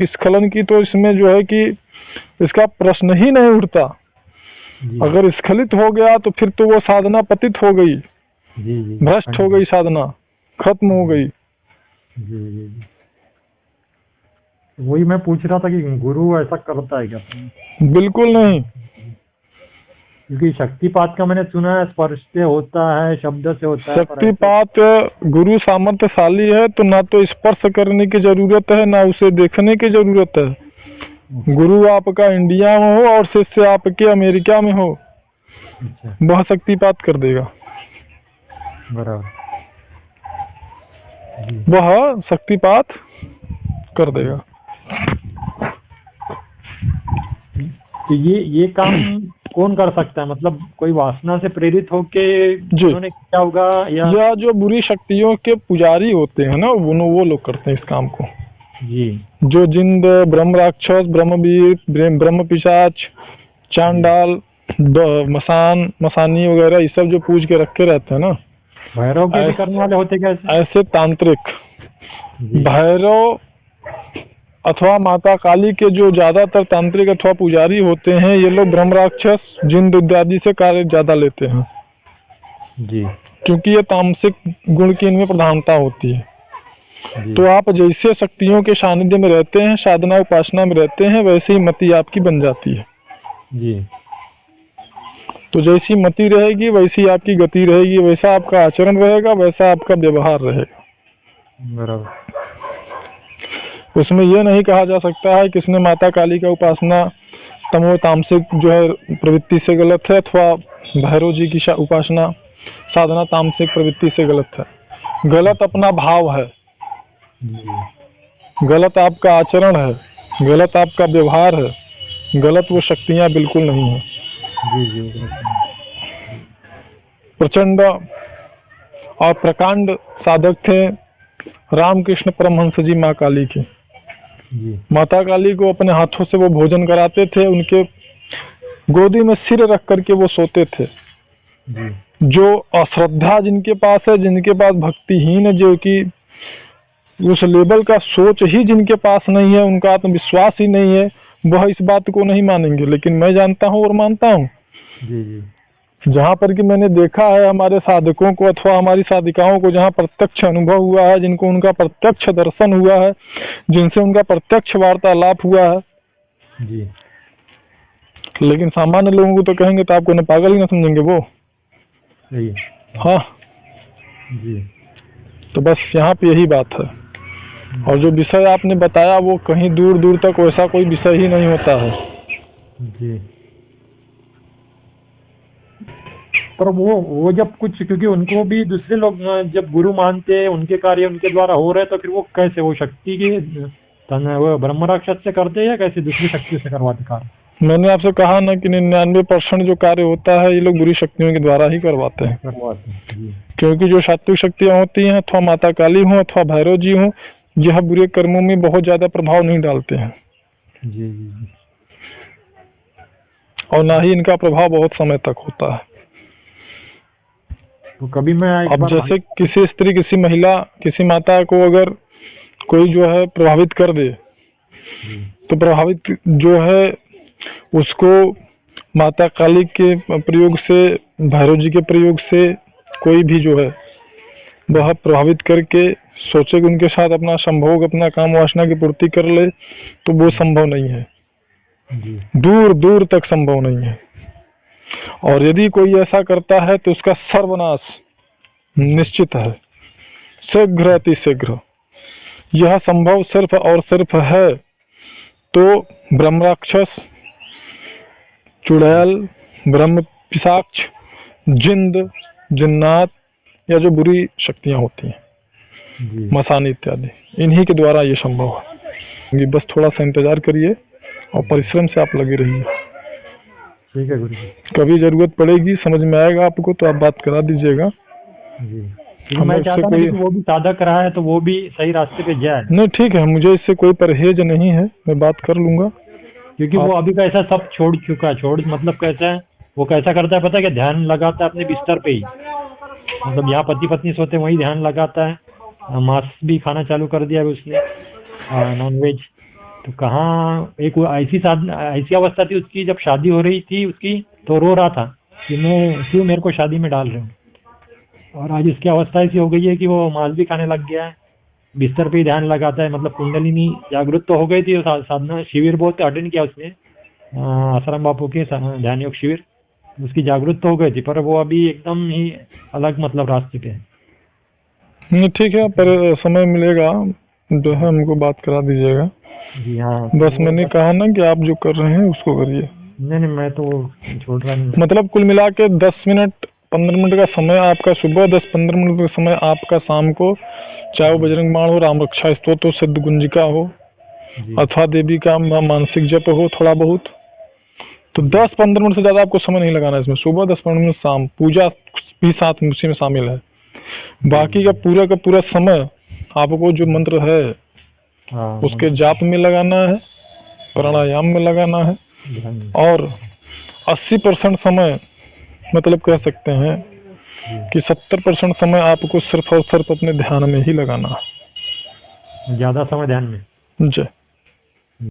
स्खलन की तो इसमें जो है कि इसका प्रश्न ही नहीं उठता। अगर स्खलित हो गया तो फिर तो वो साधना पतित हो गई, भ्रष्ट हो गई, साधना खत्म हो गई। वही मैं पूछ रहा था कि गुरु ऐसा करता है क्या? बिल्कुल नहीं, क्योंकि शक्तिपात का मैंने सुना है स्पर्श से होता है, शब्द से होता है। शक्तिपात गुरु सामर्थ्यशाली है तो ना तो स्पर्श करने की जरूरत है ना उसे देखने की जरूरत है। गुरु आपका इंडिया में हो और शिष्य आपके अमेरिका में हो, वह शक्तिपात कर देगा, बराबर, वह शक्तिपात कर देगा। तो ये काम कौन कर सकता है? मतलब कोई वासना से प्रेरित होके उन्होंने किया होगा या जो बुरी शक्तियों के पुजारी होते हैं ना, वो लोग करते हैं इस काम को जी। जो जिंद, ब्रह्म राक्षस, ब्रह्मवीर, ब्रह्म पिशाच, चांडाल, मसानी वगैरह ये सब जो पूज के रखे रहते हैं ना, भैरव के भी करने वाले होते क्या ऐसे तांत्रिक? भैरव अथवा माता काली के जो ज्यादातर तांत्रिक अथवा पुजारी होते हैं, ये लोग ब्रह्म राक्षस, जिंद इत्यादि से कार्य ज्यादा लेते हैं जी, क्योंकि ये तामसिक गुण की इनमें प्रधानता होती है। तो आप जैसे शक्तियों के सानिध्य में रहते हैं, साधना उपासना में रहते हैं, वैसे ही मति आपकी बन जाती है जी। तो जैसी मति रहेगी वैसी आपकी गति रहेगी, वैसा आपका आचरण रहेगा, वैसा आपका व्यवहार रहेगा। बराबर। उसमें यह नहीं कहा जा सकता है कि इसने माता काली का उपासना तमो तामसिक जो है प्रवृत्ति से गलत है, अथवा भैरव जी की उपासना साधना तामसिक प्रवृत्ति से गलत है। गलत अपना भाव है, गलत आपका आचरण है, गलत आपका व्यवहार है, गलत वो शक्तियां बिल्कुल नहीं है। प्रचंड और प्रकांड साधक थे रामकृष्ण परमहंस जी माँ काली के। माता काली को अपने हाथों से वो भोजन कराते थे, उनके गोदी में सिर रख करके वो सोते थे। जो अश्रद्धा जिनके पास है, जिनके पास भक्तिहीन है, जो कि उस लेवल का सोच ही जिनके पास नहीं है, उनका आत्मविश्वास ही नहीं है, वह इस बात को नहीं मानेंगे। लेकिन मैं जानता हूँ और मानता हूँ जहाँ पर कि मैंने देखा है हमारे साधकों को अथवा हमारी साधिकाओं को, जहाँ प्रत्यक्ष अनुभव हुआ है, जिनको उनका प्रत्यक्ष दर्शन हुआ है, जिनसे उनका प्रत्यक्ष वार्तालाप हुआ है जी। लेकिन सामान्य लोगों को तो कहेंगे तो आपको न पागल ही न समझेंगे वो। हाँ जी। तो बस यहाँ पे यही बात है। और जो विषय आपने बताया वो कहीं दूर दूर तक वैसा कोई विषय ही नहीं होता है जी। पर वो जब कुछ, क्योंकि उनको भी दूसरे लोग जब गुरु मानते हैं, उनके कार्य उनके द्वारा हो रहे हैं, तो फिर वो कैसे वो शक्ति की वो ब्रह्म राक्षस से करते हैं या कैसे दूसरी शक्ति से करवाते कार्य? मैंने आपसे कहा ना कि 99% जो कार्य होता है ये लोग बुरी शक्तियों के द्वारा ही करवाते हैं। क्योंकि जो सात्विक शक्तियां होती हैं, अथवा माता काली हो अथवा भैरव जी हो, यह बुरे कर्मों में बहुत ज्यादा प्रभाव नहीं डालते हैं जी। और ना ही इनका प्रभाव बहुत समय तक होता है। तो कभी मैं अब जैसे किसी स्त्री, किसी महिला, किसी माता को अगर कोई जो है प्रभावित कर दे, तो प्रभावित जो है उसको माता काली के प्रयोग से, भैरव जी के प्रयोग से कोई भी जो है वह प्रभावित करके सोचे कि उनके साथ अपना संभोग, अपना काम वासना की पूर्ति कर ले, तो वो संभव नहीं है, दूर दूर तक संभव नहीं है। और यदि कोई ऐसा करता है तो उसका सर्वनाश निश्चित है, शीघ्र अति शीघ्र। यह संभव सिर्फ और सिर्फ है तो ब्रह्म राक्षस, चुड़ैल, ब्रह्म पिशाच, जिंद, जिन्नात या जो बुरी शक्तियां होती हैं, मसानी इत्यादि, इन्हीं के द्वारा ये संभव है। बस थोड़ा सा इंतजार करिए और परिश्रम से आप लगे रहिए। ठीक है गुरु जी। कभी जरूरत पड़ेगी, समझ में आएगा आपको तो आप बात करा दीजिएगा। मैं चाहता हूं कि वो भी साधक रहा है तो वो भी सही रास्ते पे जाए। नहीं ठीक है, मुझे इससे कोई परहेज नहीं है, मैं बात कर लूंगा। क्योंकि वो अभी कैसा सब छोड़ चुका है। मतलब कैसा है, वो कैसा करता है पता है क्या? ध्यान लगाता है अपने बिस्तर पे ही, मतलब यहाँ पति पत्नी सोते वही ध्यान लगाता है। मांस भी खाना चालू कर दिया है उसने, नॉनवेज। तो कहाँ एक वो ऐसी अवस्था थी उसकी, जब शादी हो रही थी उसकी तो रो रहा था कि मैं क्यों मेरे को शादी में डाल रहे हूँ। और आज उसकी अवस्था ऐसी हो गई है कि वो मांस भी खाने लग गया है, बिस्तर पे ही ध्यान लगाता है। मतलब कुंडलिनी जागृत तो हो गई थी। साधना शिविर बहुत अटेंड किया उसने, आसाराम बापू के ध्यान योग शिविर, उसकी जागृत तो हो गई थी, पर वो अभी एकदम ही अलग मतलब रास्ते पे है। नहीं ठीक है, पर समय मिलेगा जो है हमको बात करा दीजिएगा। जी हाँ। बस मैंने कहा ना कि आप जो कर रहे हैं उसको करिए। नहीं नहीं, मैं तो छोड़ रहा नहीं। मतलब कुल मिला के 10 मिनट 15 मिनट का समय आपका सुबह, 10-15 मिनट का समय आपका शाम को, चाहे वो बजरंग बाण हो, राम रक्षा स्तोत्र हो, सिद्ध गुंजिका हो, जी अथवा देवी का मानसिक जप हो थोड़ा बहुत, तो 10-15 मिनट से ज्यादा आपको समय नहीं लगाना इसमें। सुबह 10-15 मिनट, शाम पूजा भी साथ में उसी में शामिल है। बाकी का पूरा समय आपको जो मंत्र है हाँ, उसके जाप में लगाना है, प्राणायाम में लगाना है, ध्यान। और 80% समय मतलब कह सकते हैं कि 70% समय आपको सिर्फ और सिर्फ अपने ध्यान में ही लगाना है। ज्यादा समय ध्यान में। जय।